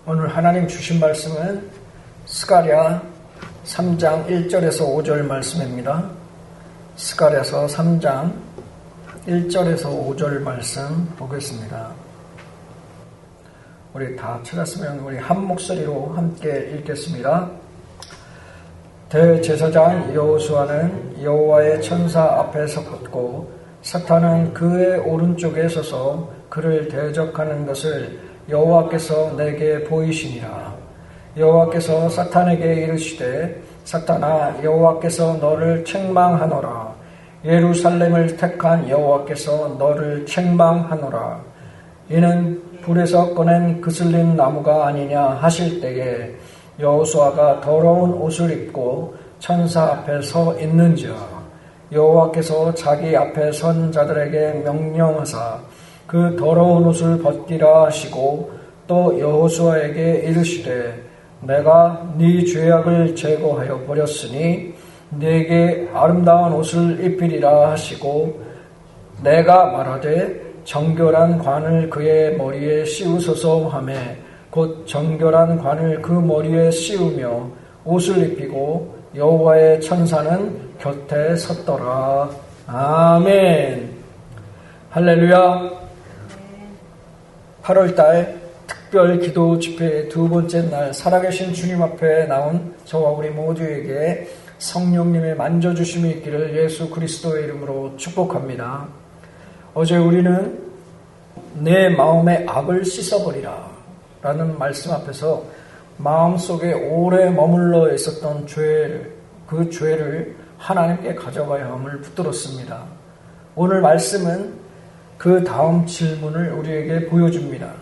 오늘 하나님 주신 말씀은 스가랴 3장 1절에서 5절 말씀입니다. 스가랴서 3장 1절에서 5절 말씀 보겠습니다. 우리 다 찾았으면 우리 한 목소리로 함께 읽겠습니다. 대제사장 여호수아는 여호와의 천사 앞에 섰고 사탄은 그의 오른쪽에 서서 그를 대적하는 것을 여호와께서 내게 보이시니라. 여호와께서 사탄에게 이르시되 사탄아, 여호와께서 너를 책망하노라. 예루살렘을 택한 여호와께서 너를 책망하노라. 이는 불에서 꺼낸 그슬린 나무가 아니냐 하실 때에 여호수아가 더러운 옷을 입고 천사 앞에 서 있는지라. 여호와께서 자기 앞에 선 자들에게 명령하사 그 더러운 옷을 벗기라 하시고 또 여호수아에게 이르시되 내가 네 죄악을 제거하여 버렸으니 네게 아름다운 옷을 입히리라 하시고 내가 말하되 정결한 관을 그의 머리에 씌우소서 하며 곧 정결한 관을 그 머리에 씌우며 옷을 입히고 여호와의 천사는 곁에 섰더라. 아멘. 할렐루야. 8월달 특별 기도 집회의 두 번째 날 살아계신 주님 앞에 나온 저와 우리 모두에게 성령님의 만져주심이 있기를 예수 그리스도의 이름으로 축복합니다. 어제 우리는 내 마음의 악을 씻어버리라 라는 말씀 앞에서 마음속에 오래 머물러 있었던 그 죄를 하나님께 가져가야 함을 붙들었습니다. 오늘 말씀은 그 다음 질문을 우리에게 보여줍니다.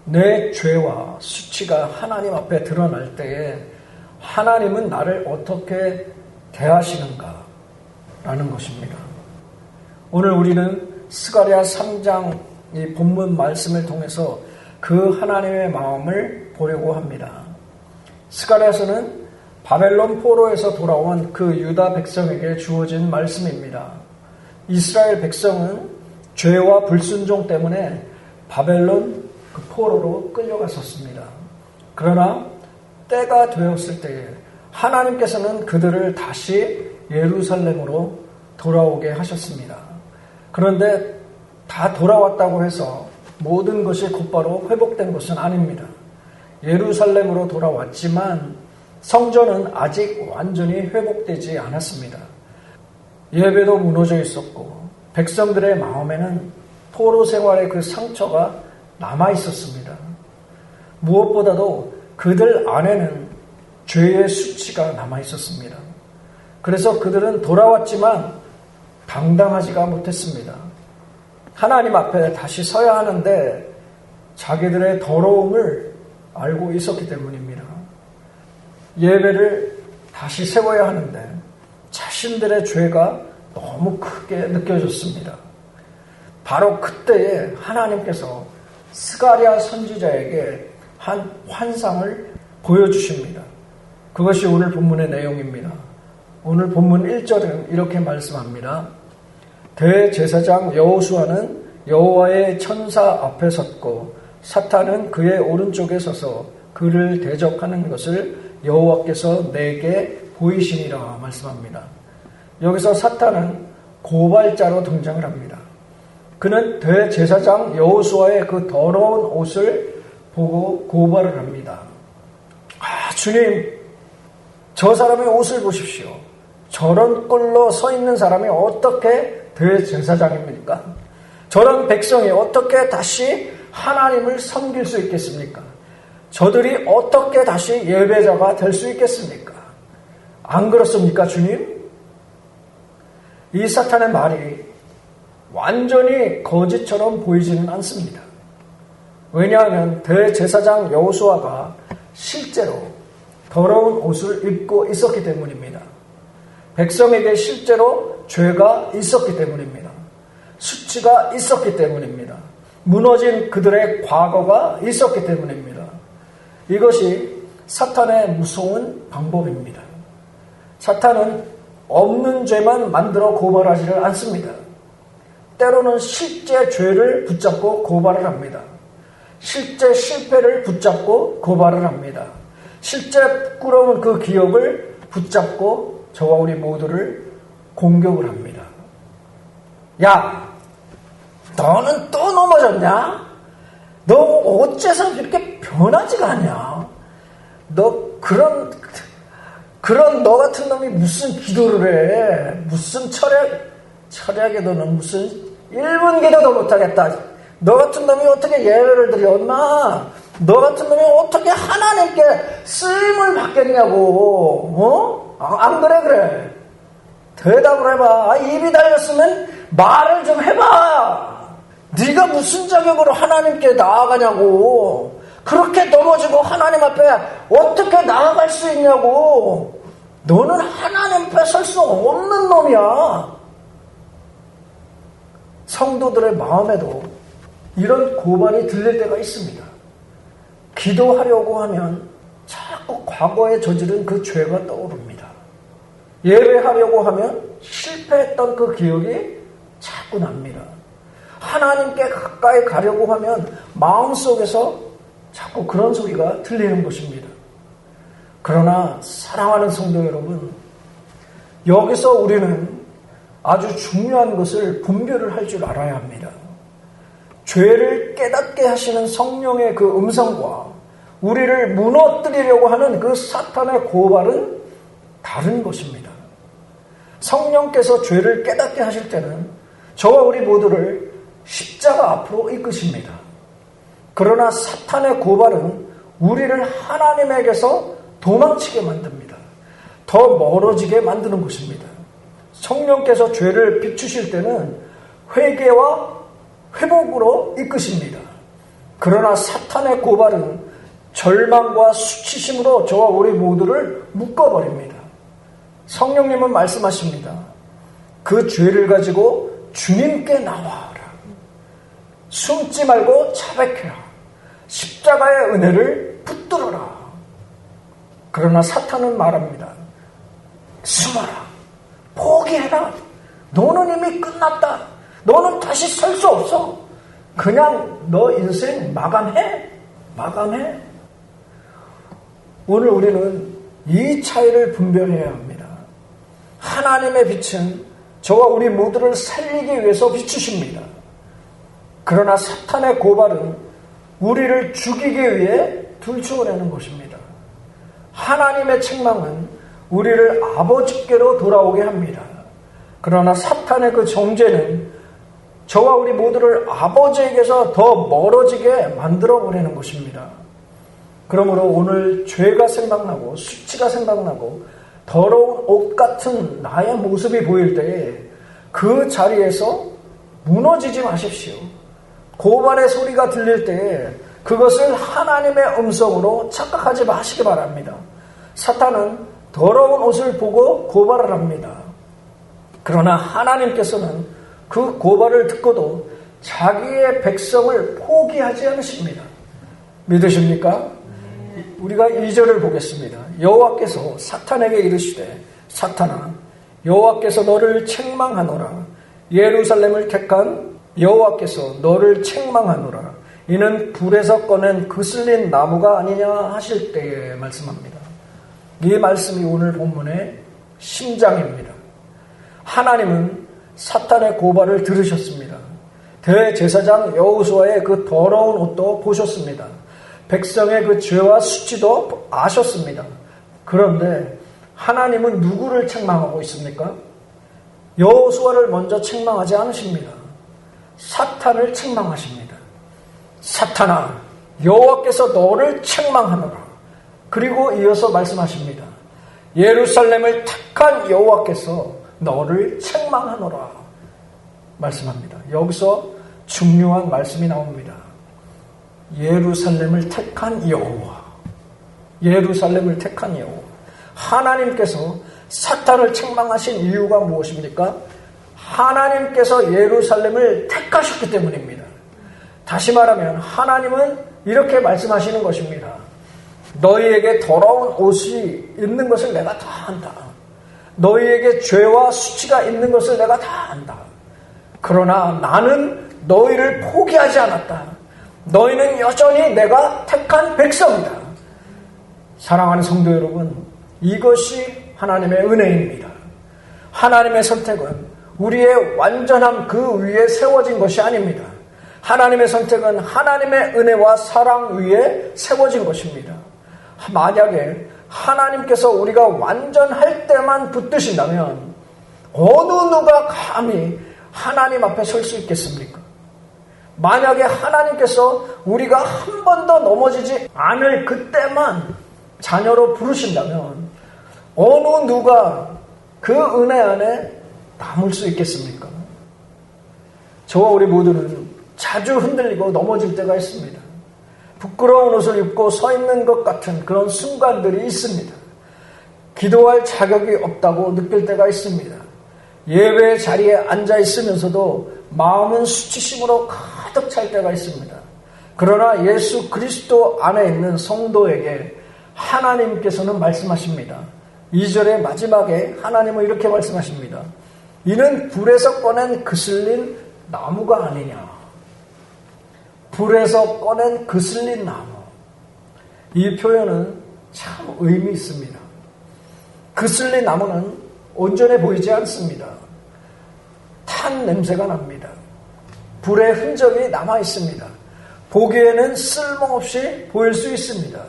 내 죄와 수치가 하나님 앞에 드러날 때에 하나님은 나를 어떻게 대하시는가? 라는 것입니다. 오늘 우리는 스가랴 3장 이 본문 말씀을 통해서 그 하나님의 마음을 보려고 합니다. 스가랴서는 바벨론 포로에서 돌아온 그 유다 백성에게 주어진 말씀입니다. 이스라엘 백성은 죄와 불순종 때문에 바벨론 그 포로로 끌려갔었습니다. 그러나 때가 되었을 때에 하나님께서는 그들을 다시 예루살렘으로 돌아오게 하셨습니다. 그런데 다 돌아왔다고 해서 모든 것이 곧바로 회복된 것은 아닙니다. 예루살렘으로 돌아왔지만 성전은 아직 완전히 회복되지 않았습니다. 예배도 무너져 있었고 백성들의 마음에는 포로 생활의 그 상처가 남아 있었습니다. 무엇보다도 그들 안에는 죄의 수치가 남아 있었습니다. 그래서 그들은 돌아왔지만 당당하지가 못했습니다. 하나님 앞에 다시 서야 하는데 자기들의 더러움을 알고 있었기 때문입니다. 예배를 다시 세워야 하는데 자신들의 죄가 너무 크게 느껴졌습니다. 바로 그때에 하나님께서 스가랴 선지자에게 한 환상을 보여주십니다. 그것이 오늘 본문의 내용입니다. 오늘 본문 1절은 이렇게 말씀합니다. 대제사장 여호수아는 여호와의 천사 앞에 섰고 사탄은 그의 오른쪽에 서서 그를 대적하는 것을 여호와께서 내게 보이시니라 말씀합니다. 여기서 사탄은 고발자로 등장을 합니다. 그는 대제사장 여호수아의 그 더러운 옷을 보고 고발을 합니다. 주님, 저 사람의 옷을 보십시오. 저런 꼴로 서 있는 사람이 어떻게 대제사장입니까? 저런 백성이 어떻게 다시 하나님을 섬길 수 있겠습니까? 저들이 어떻게 다시 예배자가 될 수 있겠습니까? 안 그렇습니까, 주님? 이 사탄의 말이 완전히 거짓처럼 보이지는 않습니다. 왜냐하면 대제사장 여호수아가 실제로 더러운 옷을 입고 있었기 때문입니다. 백성에게 실제로 죄가 있었기 때문입니다. 수치가 있었기 때문입니다. 무너진 그들의 과거가 있었기 때문입니다. 이것이 사탄의 무서운 방법입니다. 사탄은 없는 죄만 만들어 고발하지를 않습니다. 때로는 실제 죄를 붙잡고 고발을 합니다. 실제 실패를 붙잡고 고발을 합니다. 실제 부끄러운 그 기억을 붙잡고 저와 우리 모두를 공격을 합니다. 야, 너는 또 넘어졌냐? 너 어째서 이렇게 변하지가 않냐? 너 그런 너 같은 놈이 무슨 기도를 해? 무슨 철학에 너는 무슨 1분 기도도 못하겠다. 너 같은 놈이 어떻게 예배를 드렸나? 너 같은 놈이 어떻게 하나님께 쓰임을 받겠냐고. 안 그래? 대답을 해봐. 입이 달렸으면 말을 좀 해봐. 네가 무슨 자격으로 하나님께 나아가냐고. 그렇게 넘어지고 하나님 앞에 어떻게 나아갈 수 있냐고. 너는 하나님 앞에 설 수 없는 놈이야. 성도들의 마음에도 이런 고발이 들릴 때가 있습니다. 기도하려고 하면 자꾸 과거에 저지른 그 죄가 떠오릅니다. 예배하려고 하면 실패했던 그 기억이 자꾸 납니다. 하나님께 가까이 가려고 하면 마음속에서 자꾸 그런 소리가 들리는 것입니다. 그러나 사랑하는 성도 여러분, 여기서 우리는 아주 중요한 것을 분별을 할 줄 알아야 합니다. 죄를 깨닫게 하시는 성령의 그 음성과 우리를 무너뜨리려고 하는 그 사탄의 고발은 다른 것입니다. 성령께서 죄를 깨닫게 하실 때는 저와 우리 모두를 십자가 앞으로 이끄십니다. 그러나 사탄의 고발은 우리를 하나님에게서 도망치게 만듭니다. 더 멀어지게 만드는 것입니다. 성령께서 죄를 비추실 때는 회개와 회복으로 이끄십니다. 그러나 사탄의 고발은 절망과 수치심으로 저와 우리 모두를 묶어버립니다. 성령님은 말씀하십니다. 그 죄를 가지고 주님께 나와라. 숨지 말고 자백해라. 십자가의 은혜를 붙들어라. 그러나 사탄은 말합니다. 숨어라. 포기해라. 너는 이미 끝났다. 너는 다시 설 수 없어. 그냥 너 인생 마감해. 오늘 우리는 이 차이를 분별해야 합니다. 하나님의 빛은 저와 우리 모두를 살리기 위해서 비추십니다. 그러나 사탄의 고발은 우리를 죽이기 위해 들추어내는 것입니다. 하나님의 책망은 우리를 아버지께로 돌아오게 합니다. 그러나 사탄의 그 정죄는 저와 우리 모두를 아버지에게서 더 멀어지게 만들어버리는 것입니다. 그러므로 오늘 죄가 생각나고 수치가 생각나고 더러운 옷 같은 나의 모습이 보일 때에 그 자리에서 무너지지 마십시오. 고발의 소리가 들릴 때에 그것을 하나님의 음성으로 착각하지 마시기 바랍니다. 사탄은 더러운 옷을 보고 고발을 합니다. 그러나 하나님께서는 그 고발을 듣고도 자기의 백성을 포기하지 않으십니다. 믿으십니까? 우리가 2절을 보겠습니다. 여호와께서 사탄에게 이르시되 사탄아 여호와께서 너를 책망하노라. 예루살렘을 택한 여호와께서 너를 책망하노라. 이는 불에서 꺼낸 그슬린 나무가 아니냐 하실 때에 말씀합니다. 이 말씀이 오늘 본문의 심장입니다. 하나님은 사탄의 고발을 들으셨습니다. 대제사장 여호수아의 그 더러운 옷도 보셨습니다. 백성의 그 죄와 수치도 아셨습니다. 그런데 하나님은 누구를 책망하고 있습니까? 여호수아를 먼저 책망하지 않으십니다. 사탄을 책망하십니다. 사탄아, 여호와께서 너를 책망하노라. 그리고 이어서 말씀하십니다. 예루살렘을 택한 여호와께서 너를 책망하노라. 말씀합니다. 여기서 중요한 말씀이 나옵니다. 예루살렘을 택한 여호와. 예루살렘을 택한 여호와. 하나님께서 사탄을 책망하신 이유가 무엇입니까? 하나님께서 예루살렘을 택하셨기 때문입니다. 다시 말하면 하나님은 이렇게 말씀하시는 것입니다. 너희에게 더러운 옷이 있는 것을 내가 다 안다. 너희에게 죄와 수치가 있는 것을 내가 다 안다. 그러나 나는 너희를 포기하지 않았다. 너희는 여전히 내가 택한 백성이다. 사랑하는 성도 여러분, 이것이 하나님의 은혜입니다. 하나님의 선택은 우리의 완전함 그 위에 세워진 것이 아닙니다. 하나님의 선택은 하나님의 은혜와 사랑 위에 세워진 것입니다. 만약에 하나님께서 우리가 완전할 때만 붙드신다면 어느 누가 감히 하나님 앞에 설 수 있겠습니까? 만약에 하나님께서 우리가 한 번도 넘어지지 않을 그때만 자녀로 부르신다면 어느 누가 그 은혜 안에 남을 수 있겠습니까? 저와 우리 모두는 자주 흔들리고 넘어질 때가 있습니다. 부끄러운 옷을 입고 서 있는 것 같은 그런 순간들이 있습니다. 기도할 자격이 없다고 느낄 때가 있습니다. 예배 자리에 앉아 있으면서도 마음은 수치심으로 가득 찰 때가 있습니다. 그러나 예수 그리스도 안에 있는 성도에게 하나님께서는 말씀하십니다. 2절의 마지막에 하나님은 이렇게 말씀하십니다. 이는 불에서 꺼낸 그슬린 나무가 아니냐. 불에서 꺼낸 그슬린 나무. 이 표현은 참 의미 있습니다. 그슬린 나무는 온전해 보이지 않습니다. 탄 냄새가 납니다. 불의 흔적이 남아 있습니다. 보기에는 쓸모없이 보일 수 있습니다.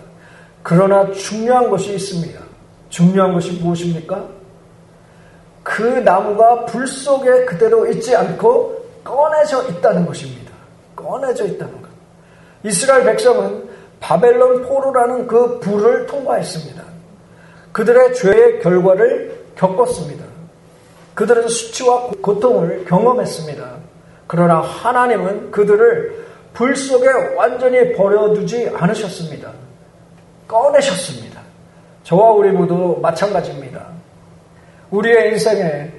그러나 중요한 것이 있습니다. 중요한 것이 무엇입니까? 그 나무가 불 속에 그대로 있지 않고 꺼내져 있다는 것입니다. 꺼내져 있다는 것. 이스라엘 백성은 바벨론 포로라는 그 불을 통과했습니다. 그들의 죄의 결과를 겪었습니다. 그들은 수치와 고통을 경험했습니다. 그러나 하나님은 그들을 불 속에 완전히 버려두지 않으셨습니다. 꺼내셨습니다. 저와 우리 모두 마찬가지입니다. 우리의 인생에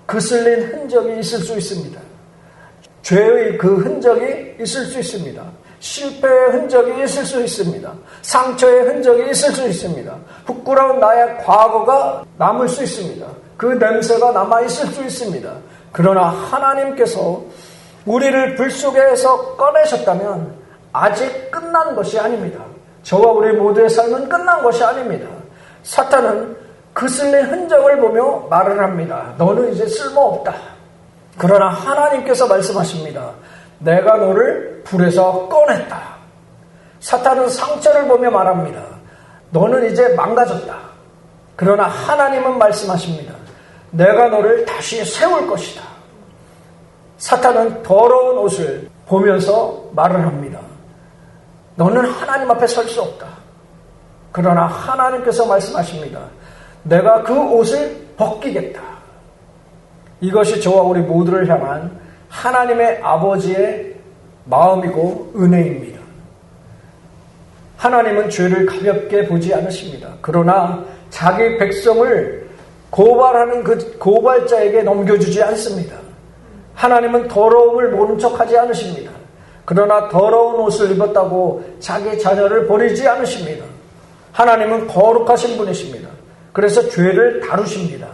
그슬린 흔적이 있을 수 있습니다. 죄의 그 흔적이 있을 수 있습니다. 실패의 흔적이 있을 수 있습니다. 상처의 흔적이 있을 수 있습니다. 부끄러운 나의 과거가 남을 수 있습니다. 그 냄새가 남아있을 수 있습니다. 그러나 하나님께서 우리를 불 속에서 꺼내셨다면 아직 끝난 것이 아닙니다. 저와 우리 모두의 삶은 끝난 것이 아닙니다. 사탄은 그슬린 흔적을 보며 말을 합니다. 너는 이제 쓸모없다. 그러나 하나님께서 말씀하십니다. 내가 너를 불에서 꺼냈다. 사탄은 상처를 보며 말합니다. 너는 이제 망가졌다. 그러나 하나님은 말씀하십니다. 내가 너를 다시 세울 것이다. 사탄은 더러운 옷을 보면서 말을 합니다. 너는 하나님 앞에 설 수 없다. 그러나 하나님께서 말씀하십니다. 내가 그 옷을 벗기겠다. 이것이 저와 우리 모두를 향한 하나님의 아버지의 마음이고 은혜입니다. 하나님은 죄를 가볍게 보지 않으십니다. 그러나 자기 백성을 고발하는 그 고발자에게 넘겨주지 않습니다. 하나님은 더러움을 모른 척하지 않으십니다. 그러나 더러운 옷을 입었다고 자기 자녀를 버리지 않으십니다. 하나님은 거룩하신 분이십니다. 그래서 죄를 다루십니다.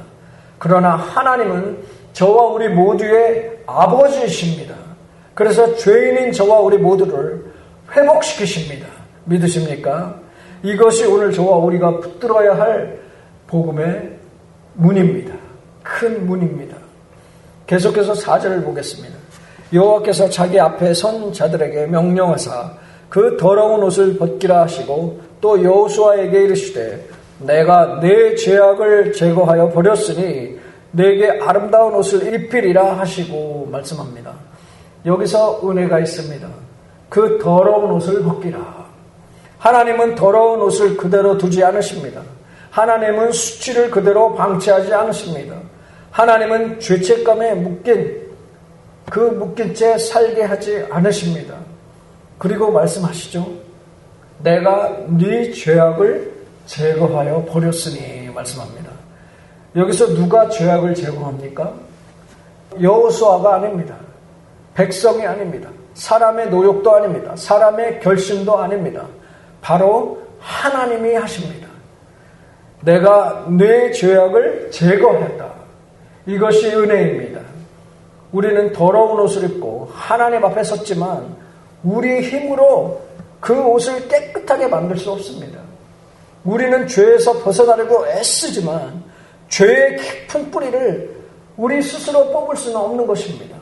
그러나 하나님은 저와 우리 모두의 아버지이십니다. 그래서 죄인인 저와 우리 모두를 회복시키십니다. 믿으십니까? 이것이 오늘 저와 우리가 붙들어야 할 복음의 문입니다. 큰 문입니다. 계속해서 4절을 보겠습니다. 여호와께서 자기 앞에 선 자들에게 명령하사 그 더러운 옷을 벗기라 하시고 또 여호수아에게 이르시되 내가 내 죄악을 제거하여 버렸으니 내게 아름다운 옷을 입히리라 하시고 말씀합니다. 여기서 은혜가 있습니다. 그 더러운 옷을 벗기라. 하나님은 더러운 옷을 그대로 두지 않으십니다. 하나님은 수치를 그대로 방치하지 않으십니다. 하나님은 죄책감에 묶인 채 살게 하지 않으십니다. 그리고 말씀하시죠. 내가 네 죄악을 제거하여 버렸으니 말씀합니다. 여기서 누가 죄악을 제거합니까? 여호수아가 아닙니다. 백성이 아닙니다. 사람의 노력도 아닙니다. 사람의 결심도 아닙니다. 바로 하나님이 하십니다. 내가 네 죄악을 제거했다. 이것이 은혜입니다. 우리는 더러운 옷을 입고 하나님 앞에 섰지만 우리 힘으로 그 옷을 깨끗하게 만들 수 없습니다. 우리는 죄에서 벗어나려고 애쓰지만 죄의 깊은 뿌리를 우리 스스로 뽑을 수는 없는 것입니다.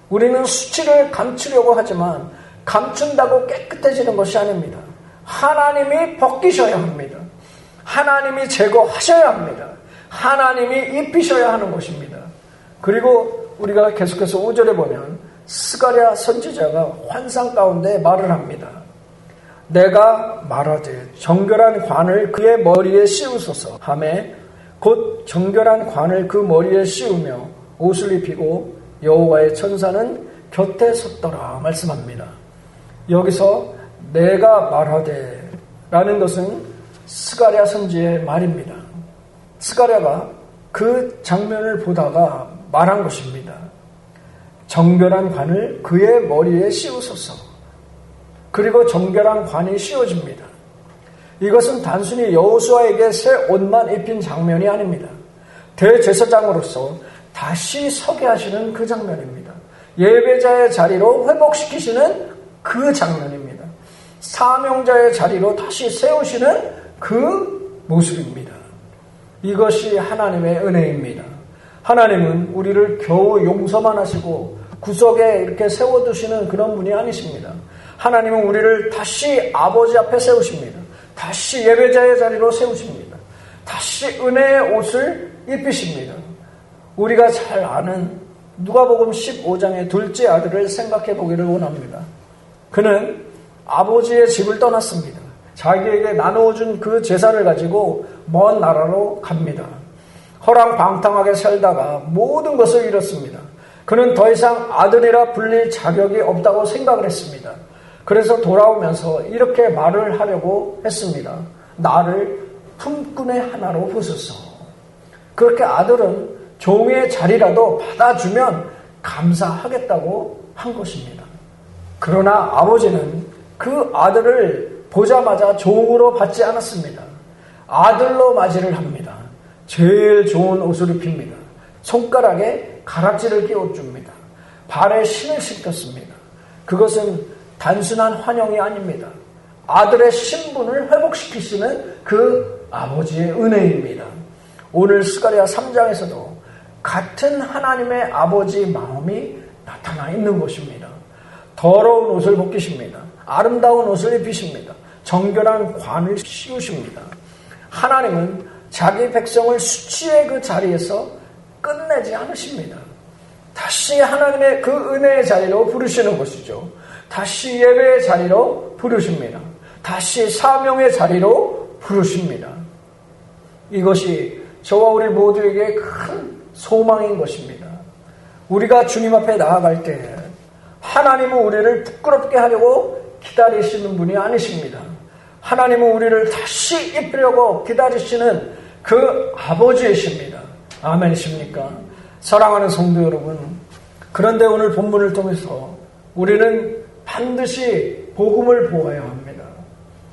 우리는 수치를 감추려고 하지만 감춘다고 깨끗해지는 것이 아닙니다. 하나님이 벗기셔야 합니다. 하나님이 제거하셔야 합니다. 하나님이 입히셔야 하는 것입니다. 그리고 우리가 계속해서 5절에 보면 스가랴 선지자가 환상 가운데 말을 합니다. 내가 말하되 정결한 관을 그의 머리에 씌우소서 하매 곧 정결한 관을 그 머리에 씌우며 옷을 입히고 여호와의 천사는 곁에 섰더라 말씀합니다. 여기서 내가 말하되 라는 것은 스가랴 선지의 말입니다. 스가랴가 그 장면을 보다가 말한 것입니다. 정결한 관을 그의 머리에 씌우소서. 그리고 정결한 관이 씌워집니다. 이것은 단순히 여호수아에게 새 옷만 입힌 장면이 아닙니다. 대제사장으로서 다시 서게 하시는 그 장면입니다. 예배자의 자리로 회복시키시는 그 장면입니다. 사명자의 자리로 다시 세우시는 그 모습입니다. 이것이 하나님의 은혜입니다. 하나님은 우리를 겨우 용서만 하시고 구석에 이렇게 세워두시는 그런 분이 아니십니다. 하나님은 우리를 다시 아버지 앞에 세우십니다. 다시 예배자의 자리로 세우십니다. 다시 은혜의 옷을 입히십니다. 우리가 잘 아는 누가복음 15장의 둘째 아들을 생각해 보기를 원합니다. 그는 아버지의 집을 떠났습니다. 자기에게 나누어준 그 재산을 가지고 먼 나라로 갑니다. 허랑방탕하게 살다가 모든 것을 잃었습니다. 그는 더 이상 아들이라 불릴 자격이 없다고 생각을 했습니다. 그래서 돌아오면서 이렇게 말을 하려고 했습니다. 나를 품꾼의 하나로 부수소. 그렇게 아들은 종의 자리라도 받아주면 감사하겠다고 한 것입니다. 그러나 아버지는 그 아들을 보자마자 종으로 받지 않았습니다. 아들로 맞이를 합니다. 제일 좋은 옷을 입힙니다. 손가락에 가락지를 끼워줍니다. 발에 신을 신겼습니다. 그것은 단순한 환영이 아닙니다. 아들의 신분을 회복시키시는 그 아버지의 은혜입니다. 오늘 스가랴 3장에서도 같은 하나님의 아버지 마음이 나타나 있는 것입니다. 더러운 옷을 벗기십니다. 아름다운 옷을 입히십니다. 정결한 관을 씌우십니다. 하나님은 자기 백성을 수치의 그 자리에서 끝내지 않으십니다. 다시 하나님의 그 은혜의 자리로 부르시는 것이죠. 다시 예배의 자리로 부르십니다. 다시 사명의 자리로 부르십니다. 이것이 저와 우리 모두에게 큰 소망인 것입니다. 우리가 주님 앞에 나아갈 때 하나님은 우리를 부끄럽게 하려고 기다리시는 분이 아니십니다. 하나님은 우리를 다시 입히려고 기다리시는 그 아버지이십니다. 아멘이십니까? 사랑하는 성도 여러분, 그런데 오늘 본문을 통해서 우리는 반드시 복음을 보아야 합니다.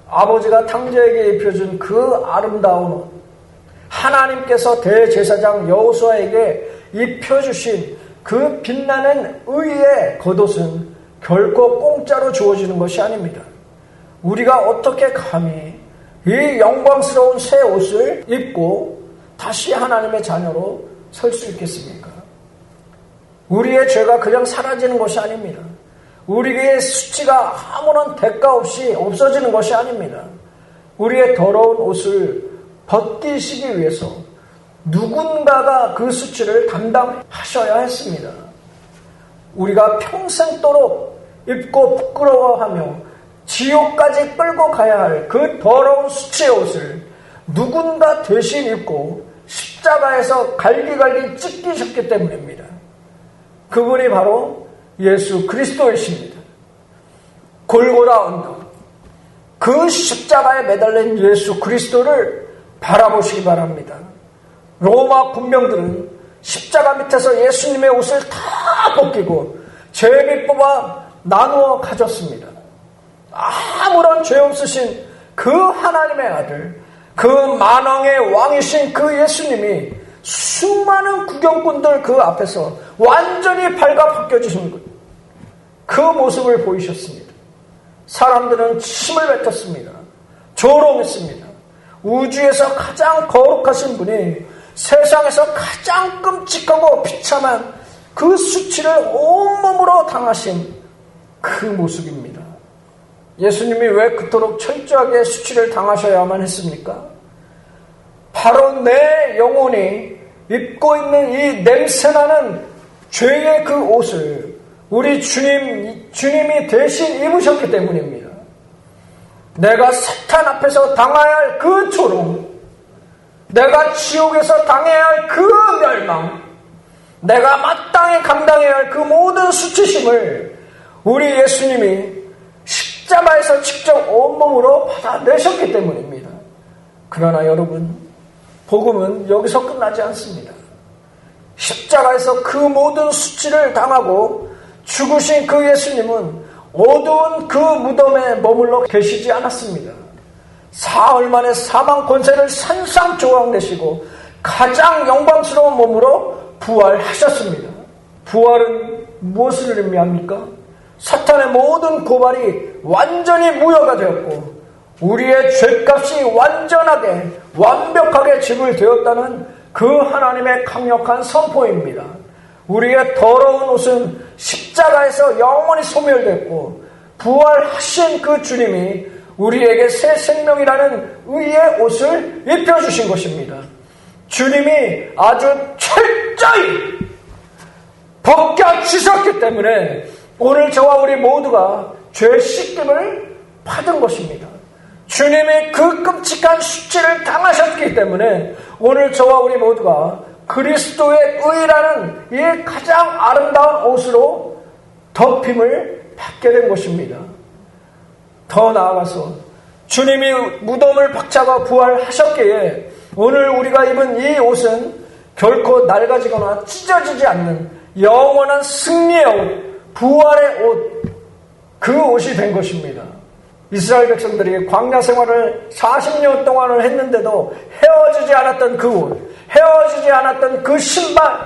아버지가 탕자에게 입혀준 그 아름다운 옷, 하나님께서 대제사장 여호수아에게 입혀주신 그 빛나는 의의 겉옷은 결코 공짜로 주어지는 것이 아닙니다. 우리가 어떻게 감히 이 영광스러운 새 옷을 입고 다시 하나님의 자녀로 설 수 있겠습니까? 우리의 죄가 그냥 사라지는 것이 아닙니다. 우리의 수치가 아무런 대가 없이 없어지는 것이 아닙니다. 우리의 더러운 옷을 벗기시기 위해서 누군가가 그 수치를 담당하셔야 했습니다. 우리가 평생도록 입고 부끄러워하며 지옥까지 끌고 가야 할 그 더러운 수치의 옷을 누군가 대신 입고 십자가에서 갈기갈기 찢기셨기 때문입니다. 그분이 바로 예수 그리스도이십니다. 골고다 언덕, 그 십자가에 매달린 예수 그리스도를 바라보시기 바랍니다. 로마 군병들은 십자가 밑에서 예수님의 옷을 다 벗기고 제비 뽑아 나누어 가졌습니다. 아무런 죄 없으신 그 하나님의 아들, 그 만왕의 왕이신 그 예수님이 수많은 구경꾼들 그 앞에서 완전히 발가 벗겨지신 그 모습을 보이셨습니다. 사람들은 침을 뱉었습니다. 조롱했습니다. 우주에서 가장 거룩하신 분이 세상에서 가장 끔찍하고 비참한 그 수치를 온몸으로 당하신 그 모습입니다. 예수님이 왜 그토록 철저하게 수치를 당하셔야만 했습니까? 바로 내 영혼이 입고 있는 이 냄새나는 죄의 그 옷을 우리 주님이 대신 입으셨기 때문입니다. 내가 사탄 앞에서 당해야 할 그 조롱, 내가 지옥에서 당해야 할 그 멸망, 내가 마땅히 감당해야 할 그 모든 수치심을 우리 예수님이 십자가에서 직접 온몸으로 받아내셨기 때문입니다. 그러나 여러분, 복음은 여기서 끝나지 않습니다. 십자가에서 그 모든 수치를 당하고 죽으신 그 예수님은 어두운 그 무덤에 머물러 계시지 않았습니다. 사흘 만에 사망 권세를 산산조각내시고 가장 영광스러운 몸으로 부활하셨습니다. 부활은 무엇을 의미합니까? 사탄의 모든 고발이 완전히 무효가 되었고 우리의 죄값이 완벽하게 지불되었다는 그 하나님의 강력한 선포입니다. 우리의 더러운 옷은 십자가에서 영원히 소멸됐고 부활하신 그 주님이 우리에게 새 생명이라는 의의 옷을 입혀주신 것입니다. 주님이 아주 철저히 벗겨지셨기 때문에 오늘 저와 우리 모두가 죄 씻김을 받은 것입니다. 주님이 그 끔찍한 수치를 당하셨기 때문에 오늘 저와 우리 모두가 그리스도의 의라는 이 가장 아름다운 옷으로 덮임을 받게 된 것입니다. 더 나아가서 주님이 무덤을 박차고 부활하셨기에 오늘 우리가 입은 이 옷은 결코 낡아지거나 찢어지지 않는 영원한 승리의 옷, 부활의 옷, 그 옷이 된 것입니다. 이스라엘 백성들이 광야 생활을 40년 동안을 했는데도 헤어지지 않았던 그 옷, 헤어지지 않았던 그 신발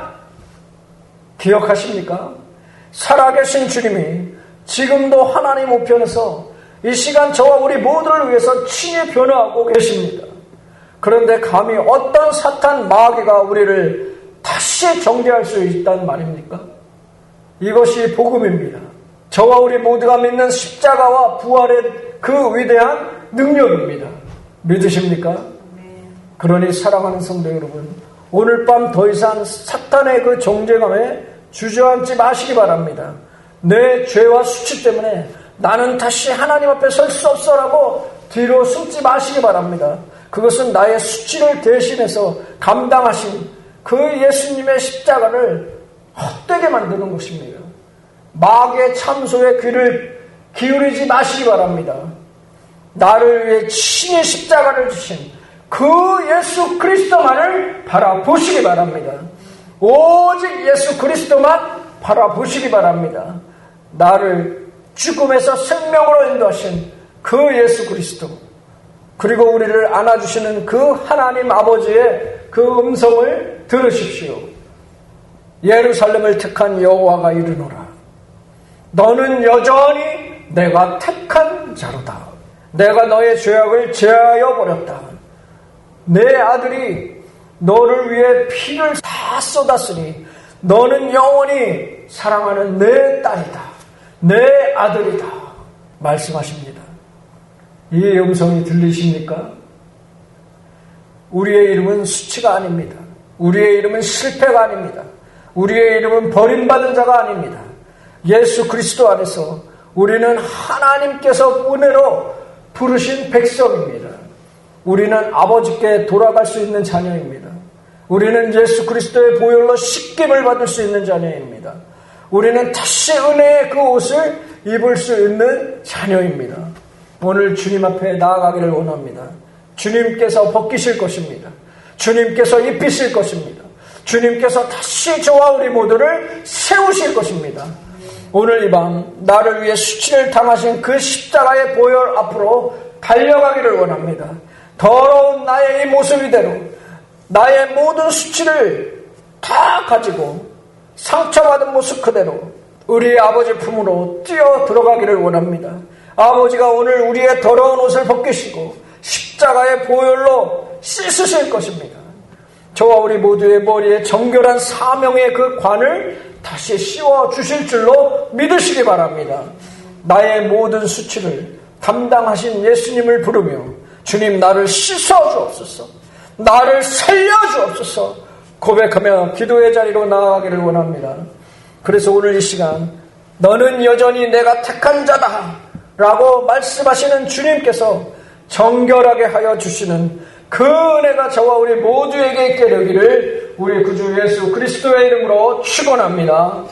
기억하십니까? 살아계신 주님이 지금도 하나님 우편에서 이 시간 저와 우리 모두를 위해서 친히 변화하고 계십니다. 그런데 감히 어떤 사탄 마귀가 우리를 다시 정죄할 수 있다는 말입니까? 이것이 복음입니다. 저와 우리 모두가 믿는 십자가와 부활의 그 위대한 능력입니다. 믿으십니까? 그러니 사랑하는 성도 여러분, 오늘 밤 더 이상 사탄의 그 정죄감에 주저앉지 마시기 바랍니다. 내 죄와 수치 때문에 나는 다시 하나님 앞에 설 수 없어라고 뒤로 숨지 마시기 바랍니다. 그것은 나의 수치를 대신해서 감당하신 그 예수님의 십자가를 헛되게 만드는 것입니다. 마귀의 참소에 귀를 기울이지 마시기 바랍니다. 나를 위해 친히 십자가를 주신 그 예수 그리스도만을 바라보시기 바랍니다. 오직 예수 그리스도만 바라보시기 바랍니다. 나를 죽음에서 생명으로 인도하신 그 예수 그리스도, 그리고 우리를 안아주시는 그 하나님 아버지의 그 음성을 들으십시오. 예루살렘을 택한 여호와가 이르노라. 너는 여전히 내가 택한 자로다. 내가 너의 죄악을 제하여 버렸다. 내 아들이 너를 위해 피를 다 쏟았으니 너는 영원히 사랑하는 내 딸이다. 내 아들이다. 말씀하십니다. 이 음성이 들리십니까? 우리의 이름은 수치가 아닙니다. 우리의 이름은 실패가 아닙니다. 우리의 이름은 버림받은 자가 아닙니다. 예수 그리스도 안에서 우리는 하나님께서 은혜로 부르신 백성입니다. 우리는 아버지께 돌아갈 수 있는 자녀입니다. 우리는 예수 그리스도의 보혈로 씻김을 받을 수 있는 자녀입니다. 우리는 다시 은혜의 그 옷을 입을 수 있는 자녀입니다. 오늘 주님 앞에 나아가기를 원합니다. 주님께서 벗기실 것입니다. 주님께서 입히실 것입니다. 주님께서 다시 저와 우리 모두를 세우실 것입니다. 오늘 이 밤 나를 위해 수치를 당하신 그 십자가의 보혈 앞으로 달려가기를 원합니다. 더러운 나의 이 모습 이대로 나의 모든 수치를 다 가지고 상처받은 모습 그대로 우리 아버지 품으로 뛰어 들어가기를 원합니다. 아버지가 오늘 우리의 더러운 옷을 벗기시고 십자가의 보혈로 씻으실 것입니다. 저와 우리 모두의 머리에 정결한 사명의 그 관을 다시 씌워주실 줄로 믿으시기 바랍니다. 나의 모든 수치를 담당하신 예수님을 부르며 주님 나를 씻어주옵소서, 나를 살려주옵소서 고백하며 기도의 자리로 나아가기를 원합니다. 그래서 오늘 이 시간 너는 여전히 내가 택한 자다 라고 말씀하시는 주님께서 정결하게 하여 주시는 그 은혜가 저와 우리 모두에게 있게 되기를 우리 구주 예수 그리스도의 이름으로 축원합니다.